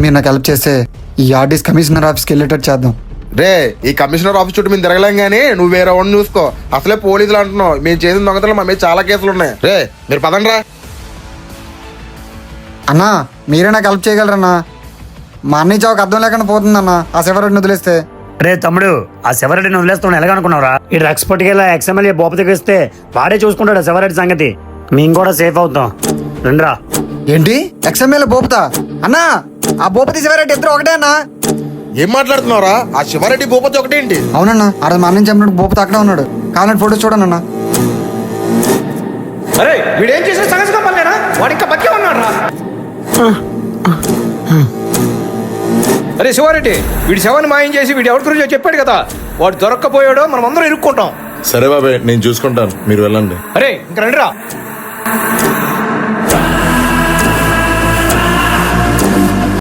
మీరు నాకు హెల్ప్ చేస్తే ఈ ఆర్డీస్ కమిషనర్ ఆఫీస్కి వెళ్ళేటట్టు చేద్దాం. రే, ఈ కమిషనర్ ఆఫీస్ చుట్టూ మేము తిరగలేం గానీ నువ్వు వేరే వాడిని చూసుకో. అసలే పోలీసులు అంటున్నావు, మేము చేసిన దొంగతనం మా మీద చాలా కేసులు ఉన్నాయి. రే మీరు పదండి రా. అన్నా మీరే నాకు హెల్ప్ చేయగలరన్నా. మా అన్నయ్య చావుకు అర్థం లేకుండా పోతుందన్న ఆ శివరెడ్డిని వదిలేస్తే. రే తమ్ముడు, ఆ శివరెడ్డిని వదిలేస్తాను ఎలాగనుకున్నావురా? ఈ డ్రగ్స్ పట్టుకెళ్ళి ఎక్స్ఎమ్మెల్యే భూపతికి ఇస్తే వాడే చూసుకుంటాడు శివరెడ్డి సంగతి. మేము కూడా సేఫ్ అవుతాం. రండిరా. ఏంటి ఎక్స్ఎంఎల్ భూపతా? అన్నా ఆ భూపతి శివరెడ్డి ఇద్దరు ఒకటే అన్నా. ఏం మాట్లాడుతున్నావురా? ఆ శివారెడ్డి భూపతి ఒకటేంటి? అవునన్నా, ఆ మా అన్నయ్య చంపినట్టు భూపతి అక్కడే ఉన్నాడు. కావాలంటే ఫోటో చూడండి అన్న. అరే వీడేం చేసిన సంగతి చెప్పలేనా? వాడు ఇంకా బతికే ఉన్నాడు రా. అరే శివారెడ్డి, వీడి శవాన్ని మాయం చేసి వీడు ఎవరి గురించో చెప్పాడు కదా, వాడు దొరక్కపోయాడో మనం అందరం ఇరుక్కుంటాం. సరే బాబాయ్, నేను చూసుకుంటాను, మీరు వెళ్ళండి. అరే ఇంక రండిరా.